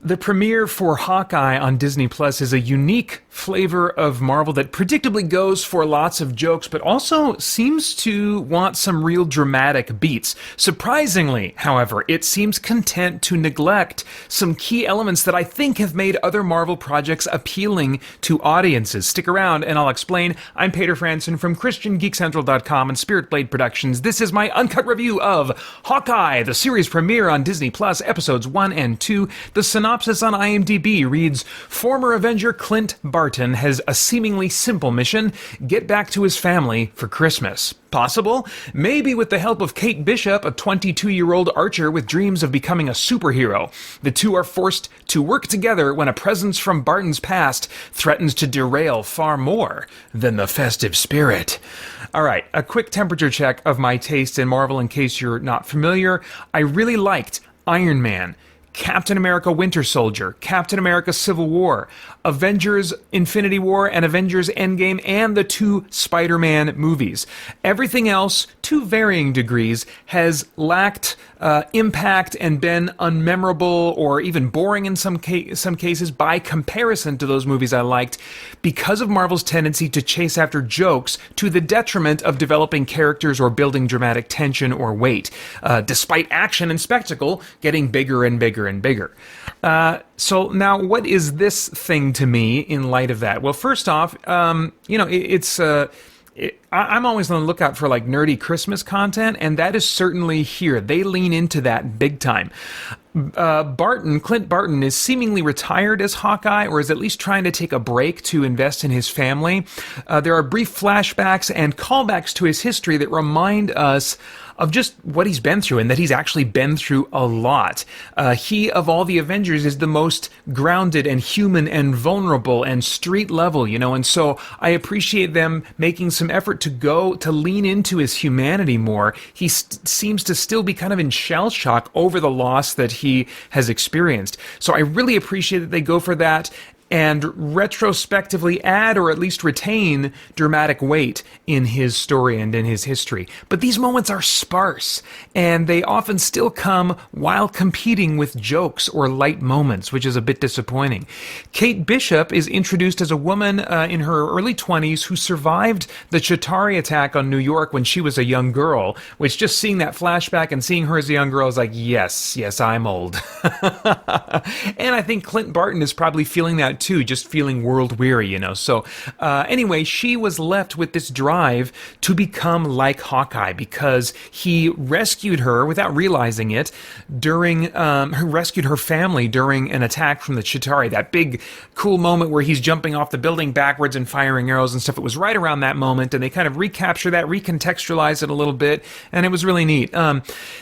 The premiere for Hawkeye on Disney Plus is a unique flavor of Marvel that predictably goes for lots of jokes, but also seems to want some real dramatic beats. Surprisingly, however, it seems content to neglect some key elements that I think have made other Marvel projects appealing to audiences. Stick around and I'll explain. I'm Peter Franson from christiangeekcentral.com and Spirit Blade Productions. This is my uncut review of Hawkeye, the series premiere on Disney Plus, episodes 1 and 2. The synopsis on IMDb reads, former Avenger Clint Barton has a seemingly simple mission: get back to his family for Christmas. Possible? Maybe with the help of Kate Bishop, a 22-year-old archer with dreams of becoming a superhero. The two are forced to work together when a presence from Barton's past threatens to derail far more than the festive spirit. Alright, a quick temperature check of my taste in Marvel in case you're not familiar. I really liked Iron Man, Captain America Winter Soldier, Captain America Civil War, Avengers Infinity War and Avengers Endgame, and the two Spider-Man movies. Everything else, to varying degrees, has lacked impact and been unmemorable or even boring in some cases by comparison to those movies I liked, because of Marvel's tendency to chase after jokes to the detriment of developing characters or building dramatic tension or weight, despite action and spectacle getting bigger and bigger and bigger. So now, what is this thing to me in light of that? Well, first off, I'm always on the lookout for like nerdy Christmas content, and that is certainly here. They lean into that big time. Clint Barton is seemingly retired as Hawkeye, or is at least trying to take a break to invest in his family. There are brief flashbacks and callbacks to his history that remind us of just what he's been through, and that he's actually been through a lot. He, of all the Avengers, is the most grounded and human and vulnerable and street level, and so I appreciate them making some effort to lean into his humanity more. He seems to still be kind of in shell shock over the loss that he has experienced. So I really appreciate that they go for that and retrospectively add or at least retain dramatic weight in his story and in his history. But these moments are sparse, and they often still come while competing with jokes or light moments, which is a bit disappointing. Kate Bishop is introduced as a woman in her early 20s who survived the Chitauri attack on New York when she was a young girl, which just seeing that flashback and seeing her as a young girl is like, yes, I'm old. And I think Clint Barton is probably feeling that too, just feeling world weary, So anyway, she was left with this drive to become like Hawkeye because he rescued her without realizing it rescued her family during an attack from the Chitauri, that big cool moment where he's jumping off the building backwards and firing arrows and stuff. It was right around that moment, and they kind of recapture that, recontextualize it a little bit, and it was really neat.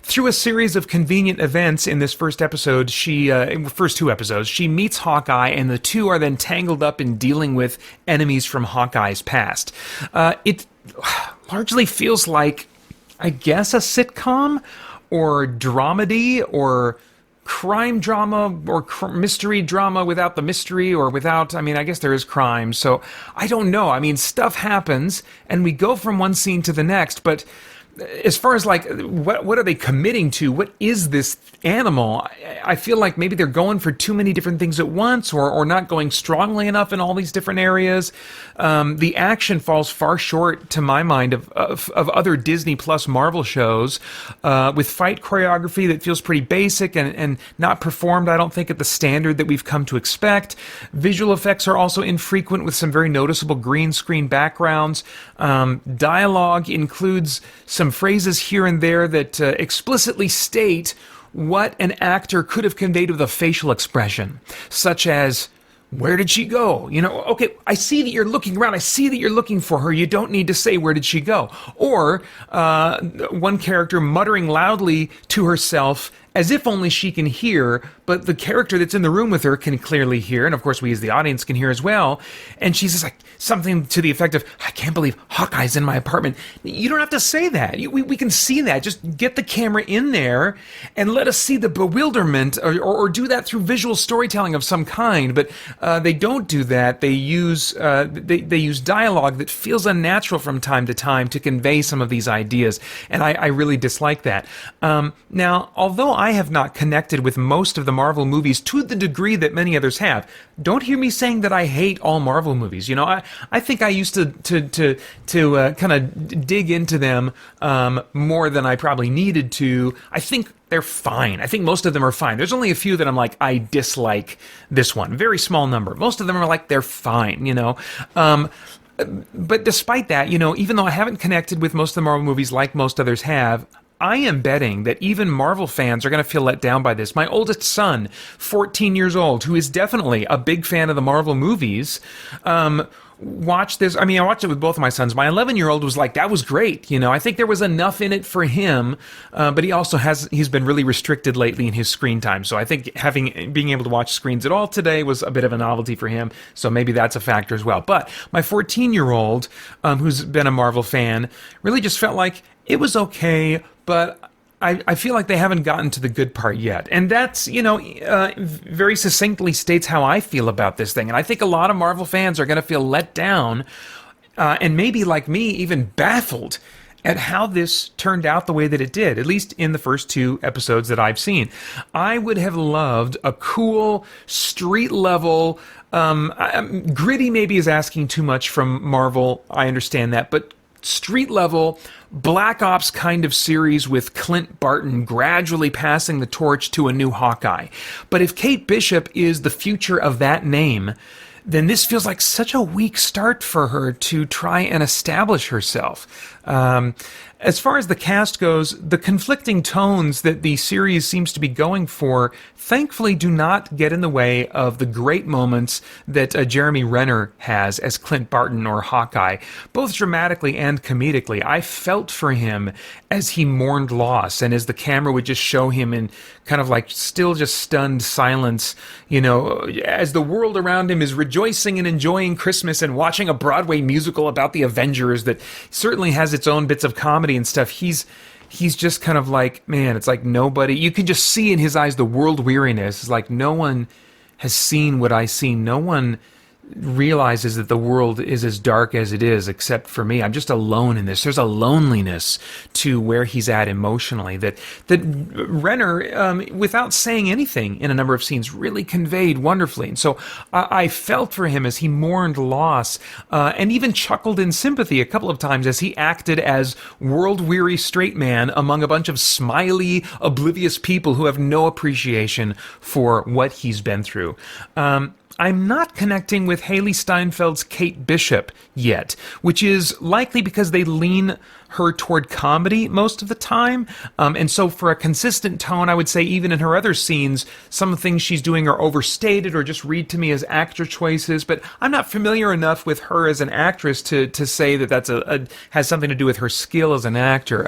Through a series of convenient events in this first episode, first two episodes, she meets Hawkeye, and the two are then tangled up in dealing with enemies from Hawkeye's past. It largely feels like, I guess, a sitcom or dramedy or crime drama or mystery drama without the mystery, or without, I guess there is crime, so I don't know. Stuff happens and we go from one scene to the next, but as far as like what are they committing to? What is this animal? I feel like maybe they're going for too many different things at once, or not going strongly enough in all these different areas. The action falls far short, to my mind, of other Disney Plus Marvel shows, with fight choreography that feels pretty basic and not performed, I don't think, at the standard that we've come to expect. Visual effects are also infrequent, with some very noticeable green screen backgrounds. Dialogue includes some phrases here and there that explicitly state what an actor could have conveyed with a facial expression, such as, where did she go? Okay, I see that you're looking around. I see that you're looking for her. You don't need to say, where did she go? Or one character muttering loudly to herself as if only she can hear, but the character that's in the room with her can clearly hear, and of course we as the audience can hear as well, and she's just like something to the effect of, I can't believe Hawkeye's in my apartment. You don't have to say that. We can see that. Just get the camera in there and let us see the bewilderment, or do that through visual storytelling of some kind, but they don't do that. They use dialogue that feels unnatural from time to time to convey some of these ideas, and I really dislike that. Now, although I have not connected with most of the Marvel movies to the degree that many others have, don't hear me saying that I hate all Marvel movies. You know, I think I used to kind of dig into them more than I probably needed to. I think they're fine. I think most of them are fine. There's only a few that I'm like, I dislike this one. Very small number. Most of them are like, they're fine, you know. But despite that, you know, even though I haven't connected with most of the Marvel movies like most others have, I am betting that even Marvel fans are going to feel let down by this. My oldest son, 14 years old, who is definitely a big fan of the Marvel movies, watched this. I mean, I watched it with both of my sons. My 11-year-old was like, that was great. You know, I think there was enough in it for him, but he's been really restricted lately in his screen time. So I think being able to watch screens at all today was a bit of a novelty for him. So maybe that's a factor as well. But my 14-year-old, who's been a Marvel fan, really just felt like it was okay, but I feel like they haven't gotten to the good part yet. And that's, you know, very succinctly states how I feel about this thing. And I think a lot of Marvel fans are going to feel let down and maybe, like me, even baffled at how this turned out the way that it did, at least in the first 2 episodes that I've seen. I would have loved a cool, street-level, gritty maybe is asking too much from Marvel, I understand that, but street-level Black Ops kind of series with Clint Barton gradually passing the torch to a new Hawkeye. But if Kate Bishop is the future of that name, then this feels like such a weak start for her to try and establish herself. As far as the cast goes, the conflicting tones that the series seems to be going for thankfully do not get in the way of the great moments that Jeremy Renner has as Clint Barton or Hawkeye, both dramatically and comedically. I felt for him as he mourned loss, and as the camera would just show him in kind of like still just stunned silence, you know, as the world around him is rejoicing and enjoying Christmas and watching a Broadway musical about the Avengers that certainly has its own bits of comedy and stuff. He's just kind of like, man, it's like nobody, you can just see in his eyes the world weariness. It's like no one has seen what I see. No one realizes that the world is as dark as it is except for me. I'm just alone in this. There's a loneliness to where he's at emotionally that Renner, without saying anything in a number of scenes, really conveyed wonderfully. And so I felt for him as he mourned loss, and even chuckled in sympathy a couple of times as he acted as world-weary straight man among a bunch of smiley, oblivious people who have no appreciation for what he's been through. I'm not connecting with Haley Steinfeld's Kate Bishop yet, which is likely because they lean her toward comedy most of the time. And so for a consistent tone, I would say even in her other scenes, some things she's doing are overstated or just read to me as actor choices. But I'm not familiar enough with her as an actress to say that that's has something to do with her skill as an actor.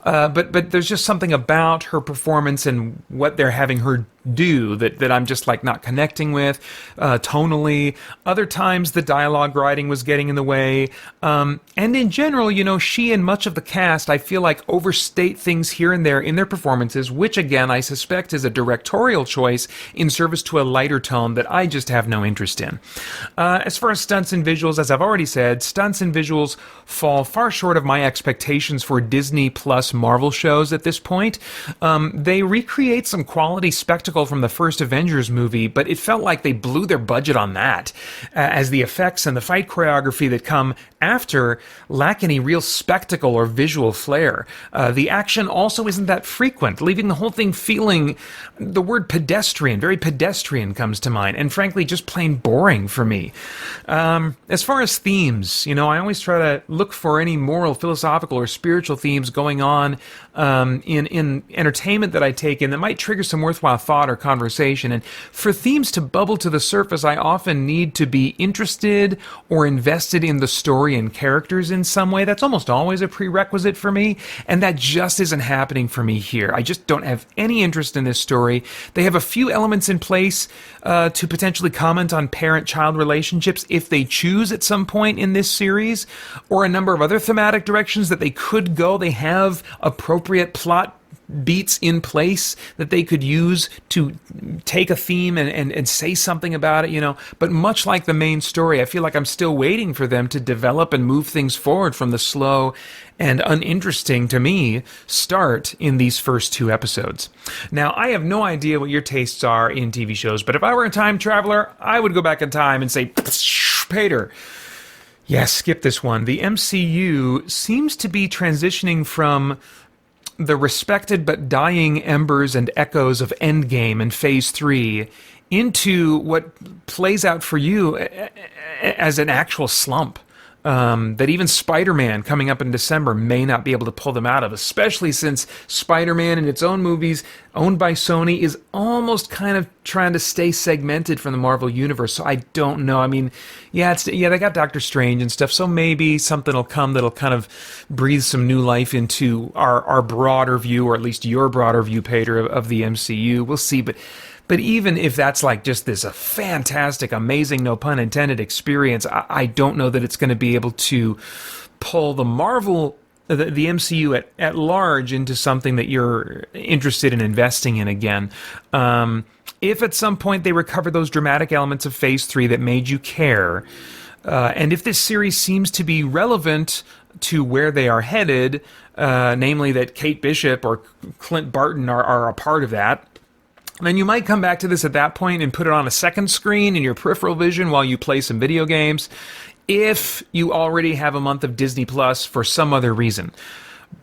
But there's just something about her performance and what they're having her do that I'm just like not connecting with tonally. Other times the dialogue writing was getting in the way. And in general, you know, she and much of the cast, I feel like, overstate things here and there in their performances, which again, I suspect is a directorial choice in service to a lighter tone that I just have no interest in. As far as stunts and visuals, as I've already said, stunts and visuals fall far short of my expectations for Disney Plus Marvel shows at this point. They recreate some quality spectacle from the first Avengers movie, but it felt like they blew their budget on that, as the effects and the fight choreography that come after lack any real spectacle or visual flair. The action also isn't that frequent, leaving the whole thing feeling, the word pedestrian, very pedestrian comes to mind, and frankly just plain boring for me. As far as themes, you know, I always try to look for any moral, philosophical, or spiritual themes going on in entertainment that I take in that might trigger some worthwhile thought or conversation. And for themes to bubble to the surface, I often need to be interested or invested in the story and characters in some way. That's almost always a prerequisite for me, and that just isn't happening for me here. I just don't have any interest in this story. They have a few elements in place to potentially comment on parent-child relationships if they choose at some point in this series, or a number of other thematic directions that they could go. They have appropriate plot beats in place that they could use to take a theme and say something about it, But much like the main story, I feel like I'm still waiting for them to develop and move things forward from the slow and uninteresting, to me, start in these first 2 episodes. Now, I have no idea what your tastes are in TV shows, but if I were a time traveler, I would go back in time and say, Peter, yeah, skip this one. The MCU seems to be transitioning from the respected but dying embers and echoes of Endgame and Phase 3 into what plays out for you as an actual slump. That even Spider-Man coming up in December may not be able to pull them out of, especially since Spider-Man in its own movies, owned by Sony, is almost kind of trying to stay segmented from the Marvel Universe, so I don't know. I mean, they got Doctor Strange and stuff, so maybe something will come that'll kind of breathe some new life into our broader view, or at least your broader view, Peter, of the MCU. We'll see, But even if that's like just this a fantastic, amazing, no pun intended, experience, I don't know that it's going to be able to pull the MCU at large into something that you're interested in investing in again. If at some point they recover those dramatic elements of Phase 3 that made you care, and if this series seems to be relevant to where they are headed, namely that Kate Bishop or Clint Barton are a part of that, then you might come back to this at that point and put it on a second screen in your peripheral vision while you play some video games, if you already have a month of Disney Plus for some other reason.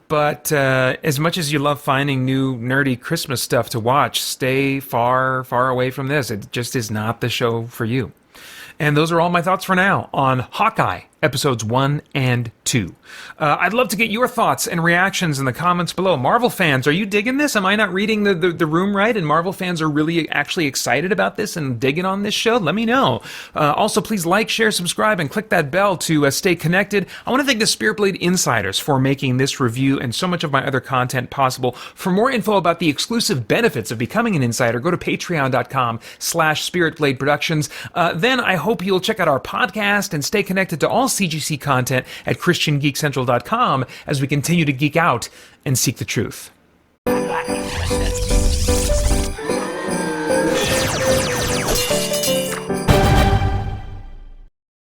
But as much as you love finding new nerdy Christmas stuff to watch, stay far, far away from this. It just is not the show for you. And those are all my thoughts for now on Hawkeye, episodes 1 and 2. I'd love to get your thoughts and reactions in the comments below. Marvel fans, are you digging this? Am I not reading the room right? And Marvel fans are really actually excited about this and digging on this show? Let me know. Also, please like, share, subscribe, and click that bell to stay connected. I want to thank the Spirit Blade Insiders for making this review and so much of my other content possible. For more info about the exclusive benefits of becoming an insider, go to patreon.com/spiritbladeproductions. Then I hope you'll check out our podcast and stay connected to all CGC content at christiangeekcentral.com as we continue to geek out and seek the truth.